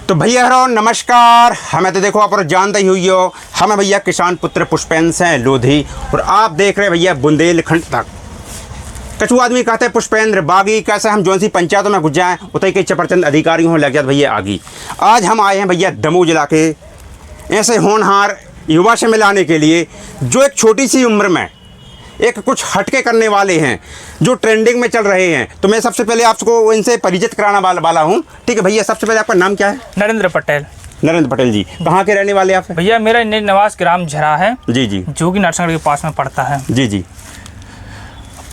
तो भैया हरो नमस्कार। हमें तो देखो आप और जानते ही हुई हो, हमें भैया किसान पुत्र पुष्पेंद्र हैं लोधी, और आप देख रहे भैया बुंदेलखंड तक। कछु आदमी कहते हैं पुष्पेंद्र बागी, कैसे हम जौन सी पंचायतों में घुस जाएँ उतने के चपरचंद अधिकारी हों लग जाते भैया आगी। आज हम आए हैं भैया दमोह जिला के ऐसे होनहार युवा से मिलाने के लिए जो एक छोटी सी उम्र में एक कुछ हटके करने वाले हैं, जो ट्रेंडिंग में चल रहे हैं। तो मैं सबसे पहले आपको इनसे परिचित कराना वाला हूँ। ठीक है भैया, सबसे पहले आपका नाम क्या है? नरेंद्र पटेल। नरेंद्र पटेल जी, कहाँ के रहने वाले आप? भैया मेरा निवास ग्राम झरा है जी जी, जो कि नरसिंहगढ़ के पास में पड़ता है। जी जी।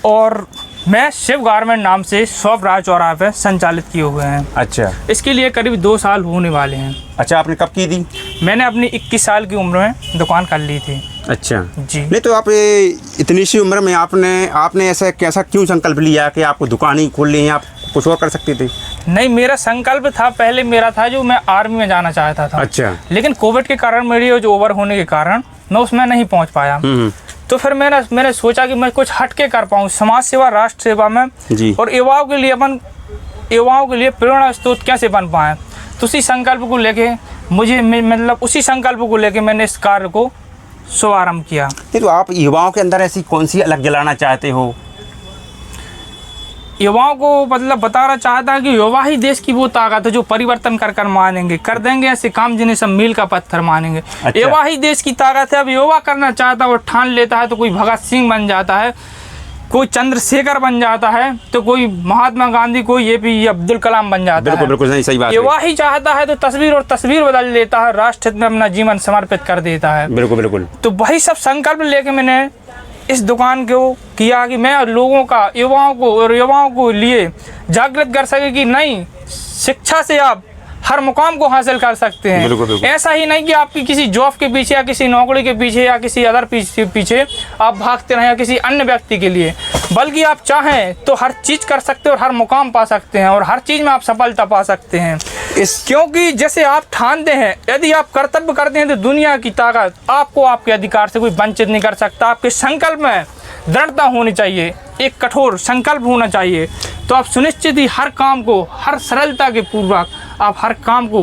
और मैं शिव गारमेंट नाम से शॉप राज चौराहे पे संचालित किए हुए हैं। अच्छा, इसके लिए करीब 2 साल होने वाले हैं। अच्छा, आपने कब की थी? मैंने अपनी 21 साल की उम्र में दुकान कर ली थी। अच्छा जी। नहीं तो आप इतनी सी उम्र में आपने ऐसा कैसा क्यों संकल्प लिया कि आपको दुकान ही खोल ली है, आप कुछ और कर सकते थे? नहीं, मेरा संकल्प था, पहले मेरा था जो मैं आर्मी में जाना चाहता था। अच्छा। लेकिन कोविड के कारण मेरी जो ओवर होने के कारण मैं उसमें नहीं पहुंच पाया। तो फिर मैंने सोचा कि मैं कुछ हटके कर पाऊँ समाज सेवा, राष्ट्र सेवा में जी। और युवाओं के लिए प्रेरणा स्रोत कैसे बन पाए। तो उसी संकल्प को लेके उसी संकल्प को लेके मैंने इस कार्य को शुभारंभ किया। नहीं तो आप युवाओं के अंदर ऐसी कौन सी अलग जलाना चाहते हो? युवाओं को बताना चाहता है कि युवा ही देश की वो ताकत है जो परिवर्तन कर मानेंगे, कर देंगे ऐसे काम जिन्हें सब मील का पत्थर मानेंगे। अच्छा। युवा ही देश की ताकत है। अब युवा करना चाहता है और ठान लेता है तो कोई भगत सिंह बन जाता है, कोई चंद्रशेखर बन जाता है, तो कोई महात्मा गांधी, कोई एपीजे अब्दुल कलाम बन जाता है। बिल्कुल सही बात है। युवा ही चाहता है तो तस्वीर बदल लेता है, राष्ट्र हित में अपना जीवन समर्पित कर देता है। बिल्कुल। तो वही सब संकल्प लेके मैंने इस दुकान को किया कि मैं लोगों का, युवाओं को लिए जागृत कर सके कि नहीं, शिक्षा से आप हर मुकाम को हासिल कर सकते हैं। बिल्कुल। ऐसा ही नहीं कि आपकी किसी जॉब के पीछे या किसी नौकरी के पीछे या किसी अदर पीछे आप भागते रहें या किसी अन्य व्यक्ति के लिए, बल्कि आप चाहें तो हर चीज़ कर सकते हैं और हर मुकाम पा सकते हैं और हर चीज़ में आप सफलता पा सकते हैं। क्योंकि जैसे आप ठानते हैं, यदि आप कर्तव्य करते हैं तो दुनिया की ताकत आपको आपके अधिकार से कोई वंचित नहीं कर सकता। आपके संकल्प में दृढ़ता होनी चाहिए, एक कठोर संकल्प होना चाहिए, तो आप सुनिश्चित ही हर काम को हर सरलता के पूर्वक आप हर काम को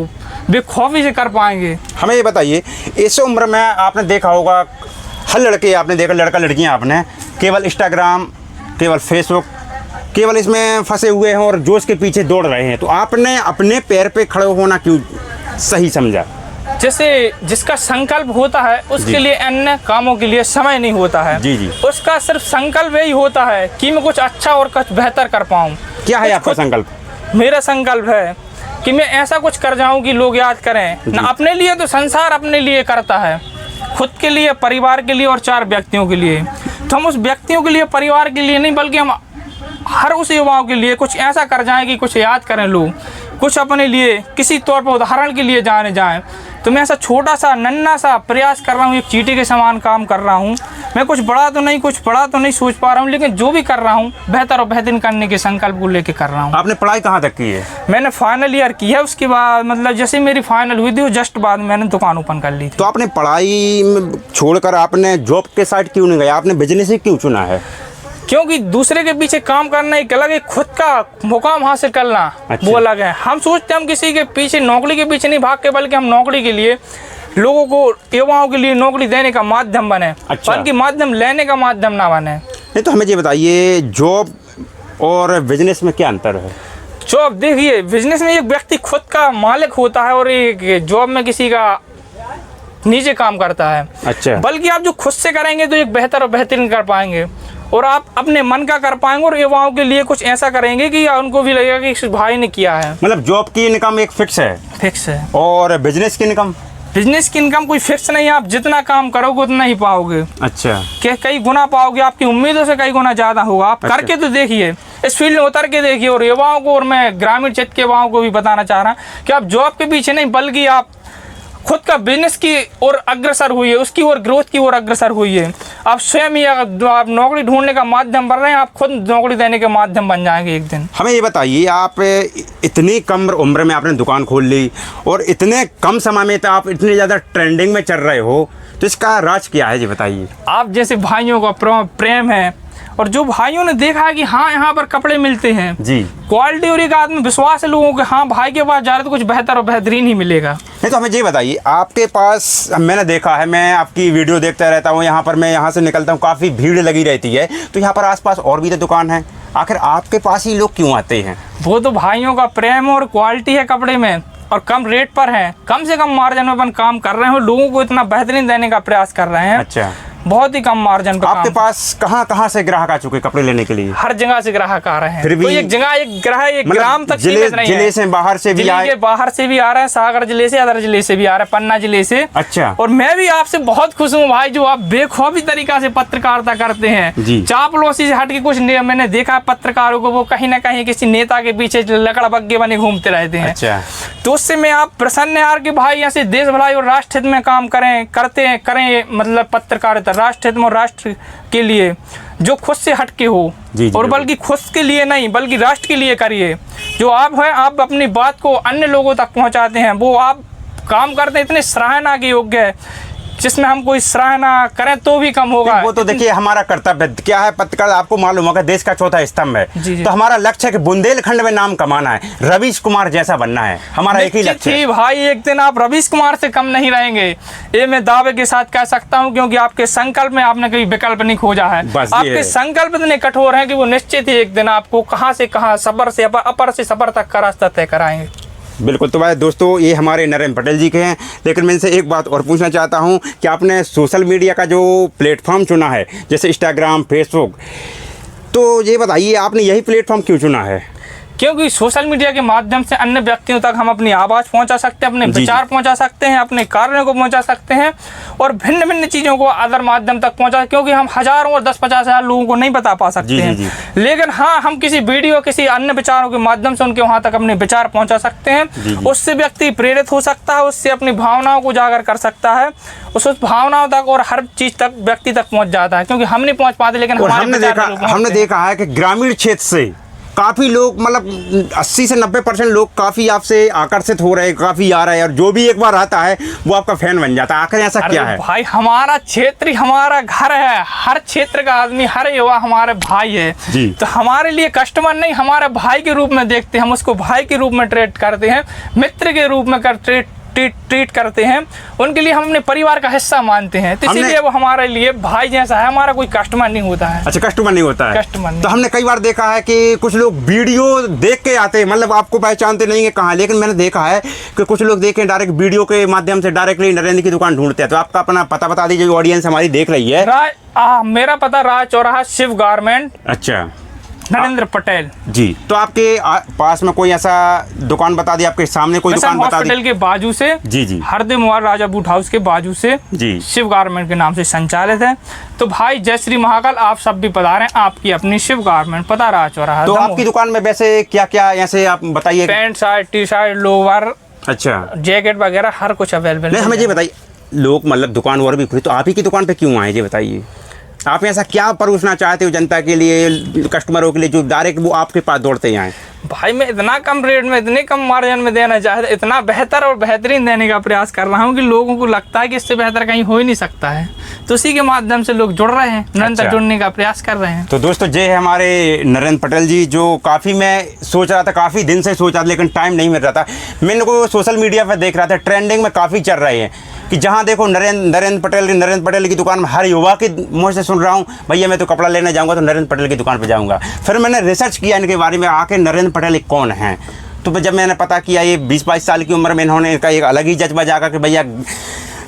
बेखौफी से कर पाएंगे। हमें ये बताइए, इस उम्र में आपने देखा होगा हर लड़के, आपने देखा लड़का लड़कियां आपने केवल इंस्टाग्राम, केवल फेसबुक, केवल इसमें फंसे हुए हैं और जोश के पीछे दौड़ रहे हैं। तो आपने अपने पैर पे खड़े होना क्यों सही समझा? जैसे जिसका संकल्प होता है उसके लिए अन्य कामों के लिए समय नहीं होता है। जी जी। उसका सिर्फ संकल्प यही होता है कि मैं कुछ अच्छा और कुछ बेहतर कर पाऊँ। क्या है आपका संकल्प? मेरा संकल्प है कि मैं ऐसा कुछ कर जाऊं कि लोग याद करें। ना अपने लिए तो संसार अपने लिए करता है, खुद के लिए, परिवार के लिए और 4 व्यक्तियों के लिए। तो हम उस व्यक्तियों के लिए, परिवार के लिए नहीं, बल्कि हम हर उस युवाओं के लिए कुछ ऐसा कर जाएं कि कुछ याद करें लोग, कुछ अपने लिए किसी तौर पर उदाहरण के लिए जाने जाएं। तो मैं ऐसा छोटा सा नन्हा सा प्रयास कर रहा हूँ, एक चींटी के समान काम कर रहा हूँ। मैं कुछ बड़ा तो नहीं सोच पा रहा हूँ, लेकिन जो भी कर रहा हूँ बेहतर और बेहतरीन करने के संकल्प को लेके कर रहा हूँ। आपने पढ़ाई कहाँ तक की है? मैंने फाइनल ईयर की है। उसके बाद जैसे मेरी फाइनल हुई थी जस्ट बाद मैंने दुकान ओपन कर ली थी। तो आपने पढ़ाई छोड़कर आपने जॉब के साइड क्यों नहीं गया? आपने बिजनेस ही क्यों चुना है? क्योंकि दूसरे के पीछे काम करना एक अलग है, खुद का मुकाम हासिल करना वो अलग है। हम सोचते हैं हम किसी के पीछे, नौकरी के पीछे नहीं भाग के, बल्कि हम नौकरी के लिए, लोगों को, युवाओं के लिए नौकरी देने का माध्यम बने। अच्छा। बल्कि माध्यम लेने का माध्यम ना बने। नहीं तो हमें ये बताइए, जॉब और बिजनेस में क्या अंतर है? जॉब देखिए, बिजनेस में एक व्यक्ति खुद का मालिक होता है और एक जॉब में किसी का नीचे काम करता है। अच्छा। बल्कि आप जो खुद से करेंगे तो एक बेहतर और बेहतरीन कर पाएंगे और आप अपने मन का कर पाएंगे और युवाओं के लिए कुछ ऐसा करेंगे कि उनको भी लगेगा कि इस भाई ने किया है। मतलब जॉब की इनकम एक फिक्स है और बिजनेस की इनकम कोई फिक्स नहीं है। आप जितना काम करोगे उतना ही पाओगे। अच्छा। कई गुना पाओगे, आपकी उम्मीदों से कई गुना ज़्यादा होगा। आप करके तो देखिए, इस फील्ड में उतर के देखिए। और युवाओं को, और मैं ग्रामीण क्षेत्र के युवाओं को भी बताना चाह रहा हूँ कि आप जॉब के पीछे नहीं, बल्कि आप खुद का बिजनेस की ओर अग्रसर हुई है, उसकी ओर ग्रोथ की ओर अग्रसर हुई है। आप स्वयं ही आप नौकरी ढूंढने का माध्यम बन रहे हैं, आप खुद नौकरी देने के माध्यम बन जाएंगे एक दिन। हमें ये बताइए, आप इतनी कम उम्र में आपने दुकान खोल ली और इतने कम समय में तो आप इतनी ज़्यादा ट्रेंडिंग में चल रहे हो, तो इसका राज क्या है जी बताइए? आप जैसे भाइयों का प्रेम है और जो भाइयों ने देखा है कि हाँ यहाँ पर कपड़े मिलते हैं जी, क्वालिटी और एक आत्मविश्वास है लोगों के, हाँ भाई के पास जा रहे तो कुछ बेहतर और बेहतरीन ही मिलेगा। नहीं तो हमें ये बताइए, आपके पास मैंने देखा है, मैं आपकी वीडियो देखता रहता हूँ, यहाँ पर मैं यहाँ से निकलता हूँ काफ़ी भीड़ लगी रहती है, तो यहाँ पर आसपास और भी तो दुकान है, आखिर आपके पास ही लोग क्यों आते हैं? वो तो भाइयों का प्रेम और क्वालिटी है कपड़े में, और कम रेट पर है, कम से कम मार्जिन में अपन काम कर रहे हैं, लोगों को इतना बेहतरीन देने का प्रयास कर रहे हैं। अच्छा, बहुत ही कम मार्जिन पे आपके काम। पास कहाँ से ग्राहक आ चुके कपड़े लेने के लिए? हर जगह से ग्राहक आ रहे हैं। फिर भी कोई एक जगह एक ग्राहक एक मतलब ग्राम तक सीमित नहीं है। जिले से बाहर से भी आए? जिले के बाहर से भी आ रहे हैं, सागर जिले से, अदर जिले से भी आ रहे हैं, पन्ना जिले से। अच्छा। और मैं भी आपसे बहुत खुश हूँ भाई, जो आप बेखौफी तरीका से पत्रकारिता करते हैं। जी। चापलूसी से हट के कुछ मैंने देखा है पत्रकारों को, वो कहीं ना कहीं किसी नेता के पीछे लकड़ बग्गे बने घूमते रहते हैं। अच्छा। तो उससे मैं आप प्रसन्न यार कि भाई ऐसे देश भलाई और राष्ट्र हित में काम करें, मतलब पत्रकारिता राष्ट्र हित में और राष्ट्र के लिए जो खुद से हटके हो। जी, और बल्कि खुद के लिए नहीं बल्कि राष्ट्र के लिए करिए। जो आप हैं, आप अपनी बात को अन्य लोगों तक पहुंचाते हैं, वो आप काम करते हैं इतने सराहना के योग्य है, जिसमें हम कोई सराहना करें तो भी कम होगा। वो तो देखिए हमारा कर्तव्य क्या है, पत्रकार आपको मालूम होगा देश का चौथा स्तंभ है। जी। तो हमारा लक्ष्य है कि बुंदेलखंड में नाम कमाना है, रवीश कुमार जैसा बनना है, हमारा एक ही लक्ष्य है। भाई एक दिन आप रवीश कुमार से कम नहीं रहेंगे, ये मैं दावे के साथ कह सकता हूं, क्योंकि आपके संकल्प में आपने कोई विकल्प नहीं खोजा है। आपके संकल्प इतने कठोर हैं कि वो निश्चित ही एक दिन आपको कहां से कहां, सबर से अपर से सबर तक का रास्ता तय कराएंगे। बिल्कुल। तो भाई दोस्तों, ये हमारे नरेंद्र पटेल जी के हैं, लेकिन मैं इनसे एक बात और पूछना चाहता हूं कि आपने सोशल मीडिया का जो प्लेटफॉर्म चुना है, जैसे इंस्टाग्राम, फेसबुक, तो ये बताइए आपने यही प्लेटफॉर्म क्यों चुना है? क्योंकि सोशल मीडिया के माध्यम से अन्य व्यक्तियों तक हम अपनी आवाज़ पहुंचा सकते हैं, अपने विचार पहुंचा सकते हैं, अपने कार्यों को पहुंचा सकते हैं, और भिन्न भिन्न चीज़ों को अदर माध्यम तक पहुंचा, क्योंकि हम हज़ारों और 10-50 हज़ार लोगों को नहीं बता पा सकते हैं। लेकिन हाँ, हम किसी वीडियो, किसी अन्य विचारों के माध्यम से उनके वहाँ तक अपने विचार पहुँचा सकते हैं। उससे व्यक्ति प्रेरित हो सकता है, उससे अपनी भावनाओं को उजागर कर सकता है, उस भावनाओं तक और हर चीज़ तक व्यक्ति तक पहुँच जाता है, क्योंकि हम नहीं पहुँच पाते। लेकिन हमने देखा है कि ग्रामीण क्षेत्र से काफ़ी लोग, मतलब 80 से 90% लोग काफ़ी आपसे आकर्षित हो रहे हैं, काफ़ी आ रहे हैं, और जो भी एक बार आता है वो आपका फैन बन जाता है। आखिर ऐसा क्या है? भाई हमारा क्षेत्र ही हमारा घर है, हर क्षेत्र का आदमी, हर युवा हमारे भाई है जी। तो हमारे लिए कस्टमर नहीं, हमारे भाई के रूप में देखते हैं, हम उसको भाई के रूप में ट्रीट करते हैं, मित्र के रूप में ट्रीट करते हैं, उनके लिए हम अपने परिवार का हिस्सा मानते हैं, तो इसीलिए वो हमारे लिए भाई जैसा है, हमारा कोई कस्टमर नहीं होता है। अच्छा, कस्टमर नहीं होता है। कस्टमर नहीं। तो हमने कई बार देखा है कि कुछ लोग वीडियो देख के आते हैं, मतलब आपको पहचानते नहीं है कहाँ, लेकिन मैंने देखा है कि कुछ लोग देखें डायरेक्ट वीडियो के माध्यम से डायरेक्टली नरेंद्र की दुकान ढूंढते हैं। तो आपका अपना पता बता दीजिए, जो ऑडियंस हमारी देख रही है। मेरा पता राज चौराहा, शिव गारमेंट। अच्छा, नरेंद्र पटेल जी। तो आपके पास में कोई ऐसा दुकान बता दी, आपके सामने कोई दुकान बता दी? हॉस्पिटल के बाजू से, जी, हरदे मोबाइल राजा बूट हाउस के बाजू से जी, शिव गारमेंट के नाम से संचालित है। तो भाई जय श्री महाकाल, आप सब भी पधारें, आपकी अपनी शिव गारमेंट, पता रहा चौराहा। तो आपकी दुकान में वैसे क्या क्या, ऐसे आप बताइए? Pant shirt, T shirt, lower, अच्छा, जैकेट वगैरह हर कुछ अवेलेबल। नहीं, हमें ये बताइए, लोग मतलब दुकान और भी खुली, तो आप ही की दुकान पे क्यों आए, ये बताइए। आप ऐसा क्या परोसना चाहते हो जनता के लिए, कस्टमरों के लिए, जो डायरेक्ट वो आपके पास दौड़ते हैं? भाई मैं इतना कम रेट में, इतने कम मार्जिन में देना चाहता, इतना बेहतर और बेहतरीन देने का प्रयास कर रहा हूँ कि लोगों को लगता है कि इससे बेहतर कहीं हो ही नहीं सकता है। तो उसी के माध्यम से लोग जुड़ रहे हैं, निरंतर जुड़ने का प्रयास कर रहे हैं। तो दोस्तों, ये है हमारे नरेंद्र पटेल जी, जो काफ़ी मैं सोच रहा था, काफ़ी दिन से सोच रहा था, लेकिन टाइम नहीं मिल रहा था। मैं इनको सोशल मीडिया पर देख रहा था, ट्रेंडिंग में काफ़ी चल रहे हैं कि जहाँ देखो नरेंद्र पटेल की दुकान में, हर युवा के मुँह से सुन रहा हूँ, भैया मैं तो कपड़ा लेने जाऊँगा तो नरेंद्र पटेल की दुकान पर जाऊँगा। फिर मैंने रिसर्च किया इनके बारे में, आके नरेंद्र पटेल कौन हैं। तो जब मैंने पता किया, ये 20-22 साल की उम्र में इन्होंने इनका एक अलग ही जज्बा जागा कि भैया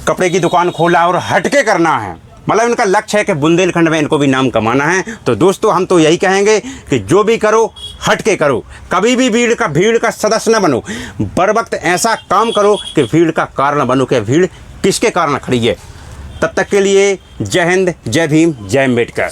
कपड़े की दुकान खोला और हटके करना है, मतलब इनका लक्ष्य है कि बुंदेलखंड में इनको भी नाम कमाना है। तो दोस्तों, हम तो यही कहेंगे कि जो भी करो हटके करो, कभी भी भीड़ का सदस्य न बनो, बर वक्त ऐसा काम करो कि भीड़ का कारण बनो, कि भीड़ किसके कारण खड़ी है। तब तक के लिए जय हिंद, जय भीम, जय अम्बेडकर।